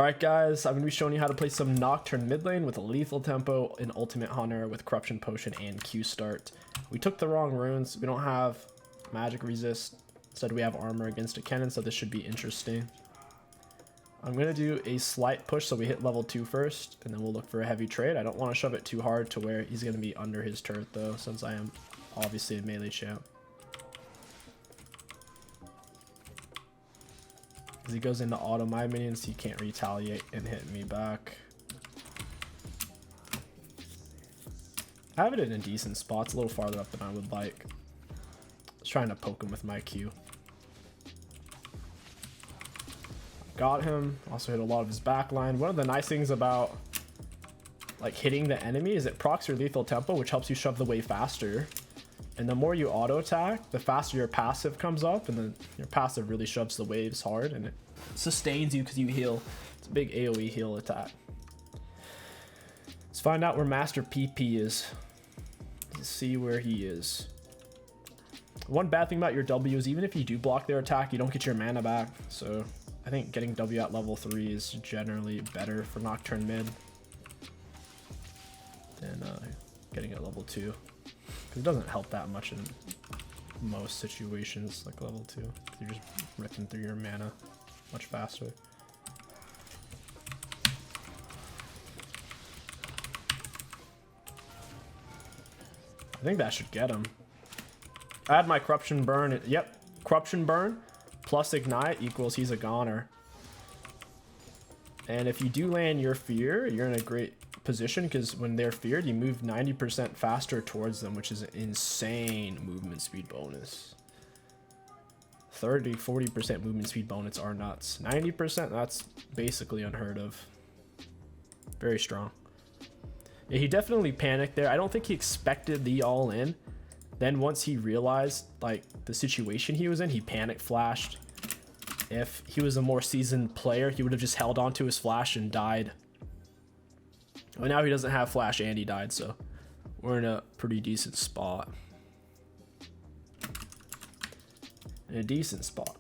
Alright guys, I'm going to be showing you how to play some Nocturne mid lane with a lethal tempo, an ultimate hunter with corruption potion and Q start. We took the wrong runes. We don't have magic resist. Instead we have armor against a cannon, so this should be interesting. I'm going to do a slight push so we hit level 2 first, and then we'll look for a heavy trade. I don't want to shove it too hard to where he's going to be under his turret though, since I am obviously a melee champ. As he goes into auto my minions, he can't retaliate and hit me back. I have it in a decent spot. It's a little farther up than I would like. I was trying to poke him with my Q. Got him. Also hit a lot of his back line. One of the nice things about like hitting the enemy is it procs your lethal tempo, which helps you shove the wave faster. And the more you auto attack, the faster your passive comes up, and then your passive really shoves the waves hard and it sustains you because you heal. It's a big AoE heal attack. Let's find out where Master PP is. Let's see where he is. One bad thing about your W is even if you do block their attack, you don't get your mana back. So I think getting W at level 3 is generally better for Nocturne mid than getting at level 2. Because it doesn't help that much in most situations, like level 2. You're just ripping through your mana much faster. I think that should get him. Add my corruption burn. Yep, corruption burn plus ignite equals he's a goner. And if you do land your fear, you're in a great position because when they're feared, you move 90% faster towards them, which is an insane movement speed bonus. 30-40% movement speed bonus are nuts. 90%, that's basically unheard of. Very strong. Yeah, he definitely panicked there. I don't think he expected the all in. Then once he realized like the situation he was in, he panic flashed. If he was a more seasoned player, he would have just held on to his flash and died. Well, now he doesn't have flash and he died, so we're in a pretty decent spot. In a decent spot.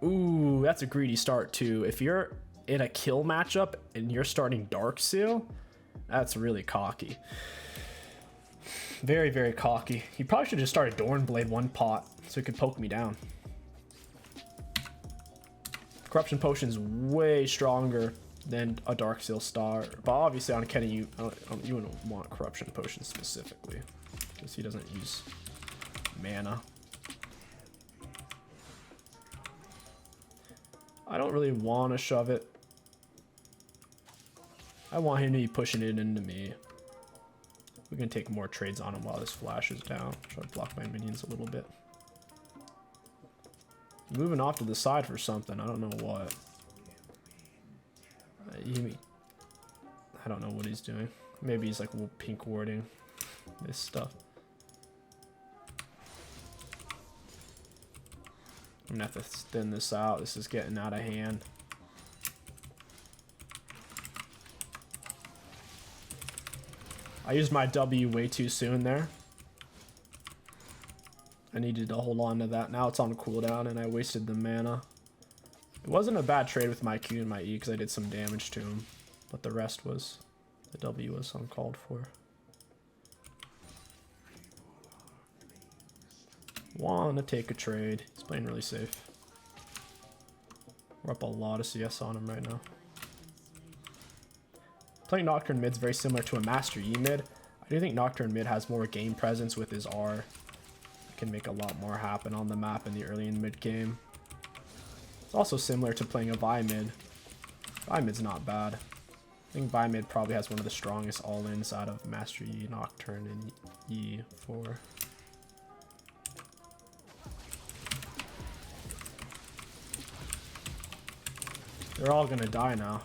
Ooh, that's a greedy start too. If you're in a kill matchup and you're starting Dark Seal, that's really cocky. Very, very cocky. He probably should have just started Dornblade one pot so he could poke me down. Corruption Potion's way stronger than a Dark Seal star, but obviously on Kenny you wouldn't want Corruption Potion specifically because he doesn't use mana. I don't really want to shove it. I want him to be pushing it into me. We can take more trades on him while this flash is down. Try to block my minions a little bit. Moving off to the side for something. I don't know what. I don't know what he's doing. Maybe he's like pink warding this stuff. I'm gonna have to thin this out. This is getting out of hand. I used my W way too soon there. I needed to hold on to that. Now it's on cooldown and I wasted the mana. It wasn't a bad trade with my Q and my E because I did some damage to him. But the rest was, the W was uncalled for. Wanna take a trade. He's playing really safe. We're up a lot of CS on him right now. Playing Nocturne mid's very similar to a Master E mid. I do think Nocturne mid has more game presence with his R. Can make a lot more happen on the map in the early and mid game. It's also similar to playing a Vi mid. Vi mid's not bad. I think Vi mid probably has one of the strongest all-ins out of Master Yi, Nocturne, and E4. They're all gonna die now.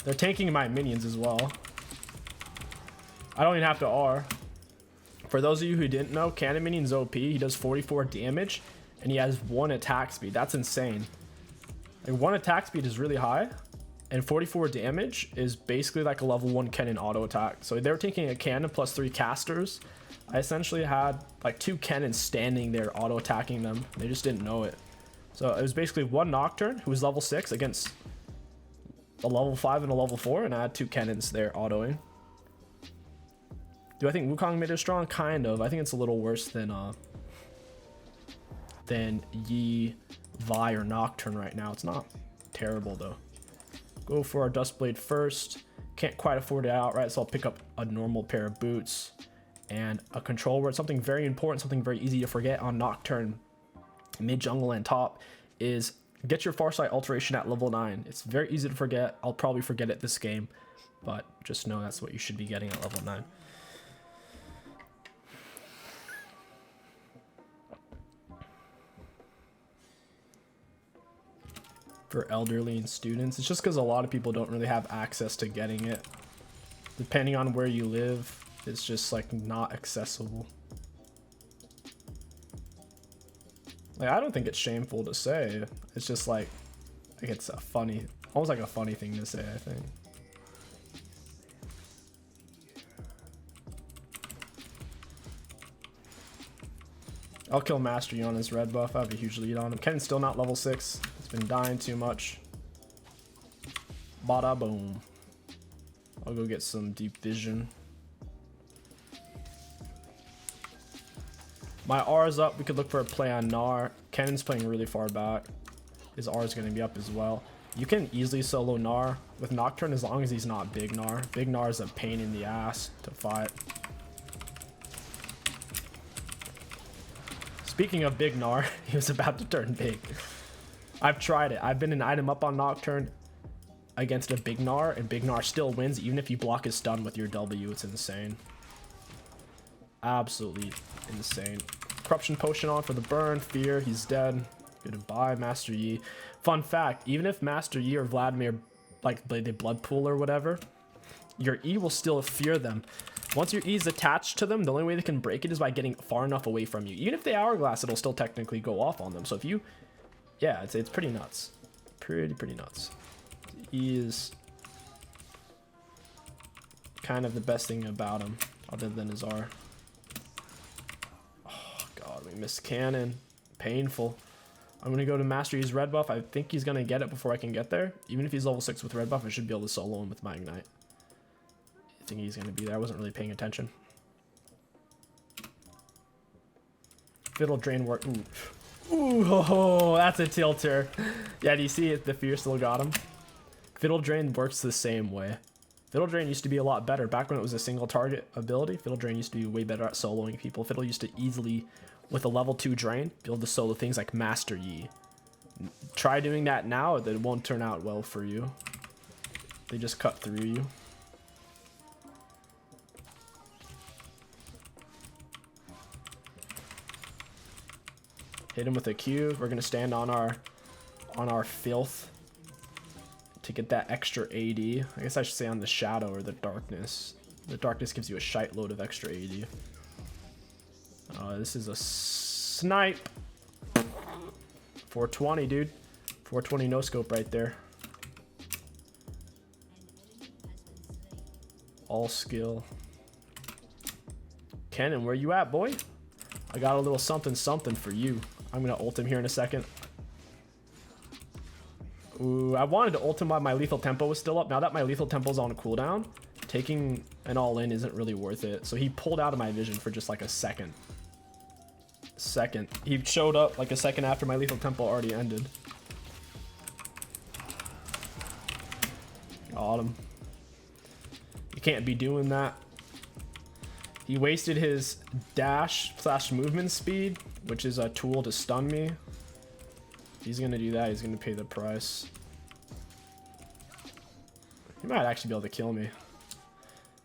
They're tanking my minions as well. I don't even have to R. For those of you who didn't know, Cannon Minion's OP. He does 44 damage and he has 1 attack speed. That's insane. Like 1 attack speed is really high and 44 damage is basically like a level 1 cannon auto attack. So they were taking a cannon plus 3 casters. I essentially had like 2 cannons standing there auto attacking them. They just didn't know it. So it was basically one Nocturne who was level 6 against a level 5 and a level 4, and I had 2 cannons there autoing. Do I think Wukong made it strong? Kind of. I think it's a little worse than Yi, Vi, or Nocturne right now. It's not terrible though. Go for our Dustblade first. Can't quite afford it outright, so I'll pick up a normal pair of boots and a control word. Something very important, something very easy to forget on Nocturne, mid, jungle, and top is get your Farsight alteration at level 9. It's very easy to forget. I'll probably forget it this game, but just know that's what you should be getting at level 9. For elderly and students, it's just because a lot of people don't really have access to getting it. Depending on where you live, it's just like not accessible. Like, I don't think it's shameful to say. It's just like it's a funny, almost like a funny thing to say, I think. I'll kill Master Yi on his red buff. I have a huge lead on him. Ken's still not level 6. He's been dying too much. Bada boom. I'll go get some deep vision. My R is up. We could look for a play on Gnar. Kennen's playing really far back. His R is going to be up as well. You can easily solo Gnar with Nocturne as long as he's not big Gnar. Big Gnar is a pain in the ass to fight. Speaking of big Gnar, he was about to turn big. I've tried it. I've been an item up on Nocturne against a big Gnar, and big Gnar still wins even if you block his stun with your W. It's insane. Absolutely insane. Corruption potion on for the burn. Fear, he's dead. Goodbye, Master Yi. Fun fact, even if Master Yi or Vladimir like they blood pool or whatever, your E will still fear them. Once your E is attached to them, the only way they can break it is by getting far enough away from you. Even if they hourglass, it'll still technically go off on them. So if you, yeah, it's pretty nuts. Pretty nuts. E is kind of the best thing about him, other than his R. Oh god, we missed cannon. Painful. I'm gonna go to Master Yi's red buff. I think he's gonna get it before I can get there. Even if he's level 6 with red buff, I should be able to solo him with my ignite. I think he's gonna be there. I wasn't really paying attention. Fiddle drain work. Ooh, oh, that's a tilter. Yeah, do you see it? The fear still got him. Fiddle drain works the same way. Fiddle drain used to be a lot better back when it was a single target ability. Fiddle drain used to be way better at soloing people. Fiddle used to easily, with a level 2 drain, be able to solo things like Master Yi. Try doing that now, it won't turn out well for you. They just cut through you. Hit him with a Q. We're gonna stand on our filth to get that extra AD. I guess I should say on the shadow or the darkness. The darkness gives you a shite load of extra AD. This is a snipe. 420, dude. 420 no scope right there. All skill. Kennen, where you at, boy? I got a little something for you. I'm gonna ult him here in a second. Ooh, I wanted to ult him while my lethal tempo was still up. Now that my lethal tempo's on cooldown, taking an all-in isn't really worth it. So he pulled out of my vision for just like a second. He showed up like a second after my lethal tempo already ended. Got him. You can't be doing that. He wasted his dash / movement speed, which is a tool to stun me. He's gonna do that. He's gonna pay the price. He might actually be able to kill me.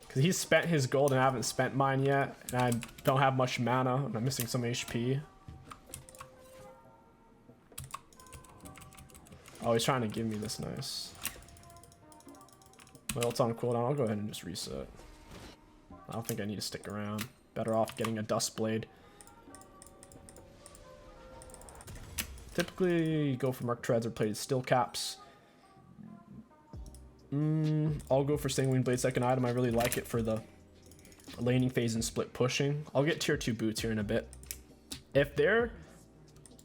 Because he's spent his gold and I haven't spent mine yet. And I don't have much mana. And I'm missing some HP. Oh, he's trying to give me this. Nice. Well, it's on cooldown. I'll go ahead and just reset. I don't think I need to stick around. Better off getting a dust blade. Typically, go for Merc Treads or plated steel caps. I'll go for Sanguine Blade second item. I really like it for the laning phase and split pushing. I'll get tier 2 boots here in a bit. If they're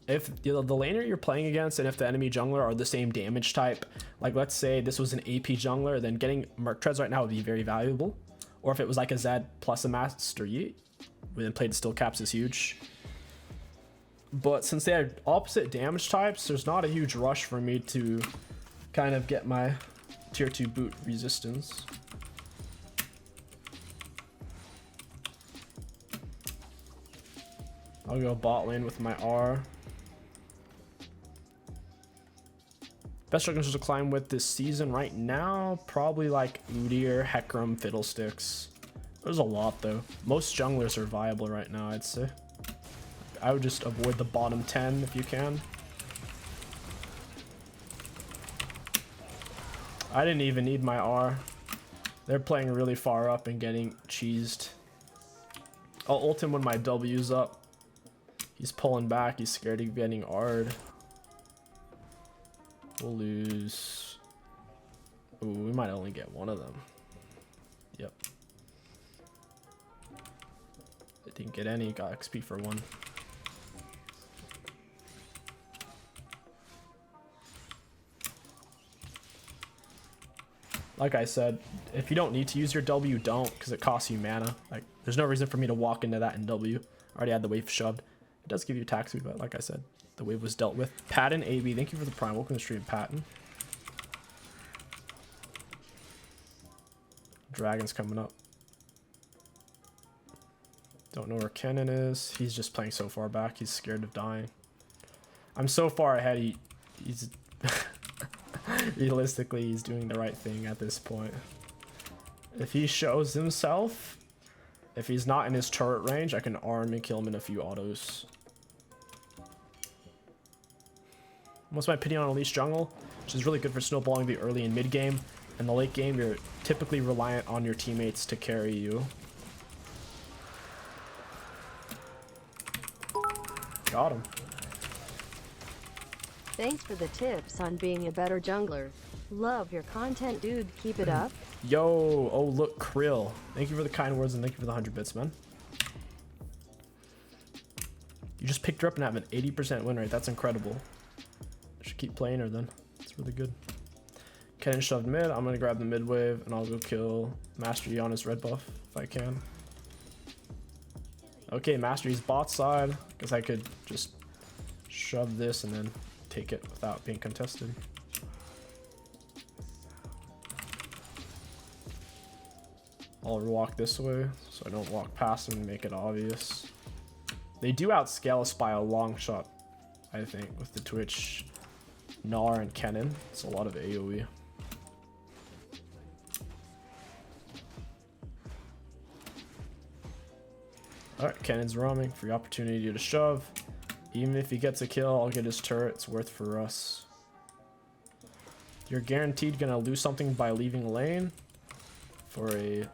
if the laner you're playing against and if the enemy jungler are the same damage type, like let's say this was an AP jungler, then getting Merc Treads right now would be very valuable. Or if it was like a Zed plus a Master Yi, we then played still caps is huge. But since they are opposite damage types, there's not a huge rush for me to kind of get my tier 2 boot resistance. I'll go bot lane with my R. Best struggles to climb with this season right now, probably like Udyr, Hecarim, Fiddlesticks. There's a lot though. Most junglers are viable right now, I'd say. I would just avoid the bottom 10 if you can. I didn't even need my R. They're playing really far up and getting cheesed. I'll ult him when my W's up. He's pulling back. He's scared of getting R'd. We'll lose. Ooh, we might only get one of them. Yep. I didn't get any. Got XP for one. Like I said, if you don't need to use your W, don't, because it costs you mana. Like, there's no reason for me to walk into that in W. I already had the wave shoved. It does give you attack speed, but like I said, the wave was dealt with. Patton AB, thank you for the prime. Welcome to the stream, Patton. Dragon's coming up. Don't know where Kennen is. He's just playing so far back. He's scared of dying. I'm so far ahead. He's realistically, he's doing the right thing at this point. If he shows himself, if he's not in his turret range, I can arm and kill him in a few autos. What's my opinion on Elise jungle? Which is really good for snowballing the early and mid game. In the late game, you're typically reliant on your teammates to carry you. Got him. Thanks for the tips on being a better jungler. Love your content, dude. Keep it up. Yo, oh look, Krill. Thank you for the kind words and thank you for the 100 bits, man. You just picked her up and have an 80% win rate. That's incredible. I should keep playing her then. It's really good. Kennen shoved mid. I'm gonna grab the mid wave and I'll go kill Master Yi on his red buff if I can. Okay, Master Yi's bot side. Guess I could just shove this and then take it without being contested. I'll walk this way so I don't walk past them and make it obvious. They do outscale us by a long shot, I think, with the Twitch, Gnar, and Kennen. It's a lot of AoE. Alright, Kennen's roaming. Free opportunity to shove. Even if he gets a kill, I'll get his turret. It's worth for us. You're guaranteed gonna lose something by leaving lane for a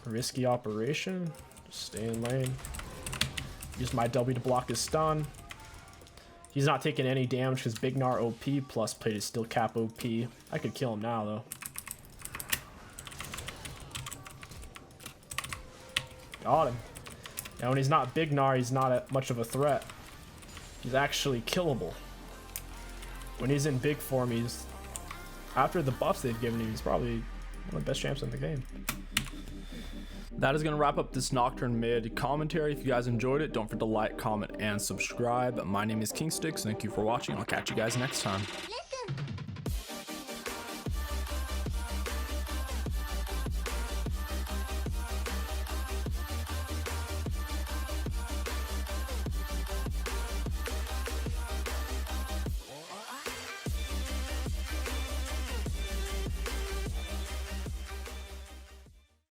risky operation. Just stay in lane. Use my W to block his stun. He's not taking any damage because Big Gnar OP plus plate is still cap OP. I could kill him now though. Got him. Now when he's not Big Gnar, he's not much of a threat. He's actually killable. When he's in big form, he's, after the buffs they've given him, he's probably one of the best champs in the game. That is going to wrap up this Nocturne mid commentary. If you guys enjoyed it, don't forget to like, comment, and subscribe. My name is 𝐒𝐿𝐶. Thank you for watching. I'll catch you guys next time.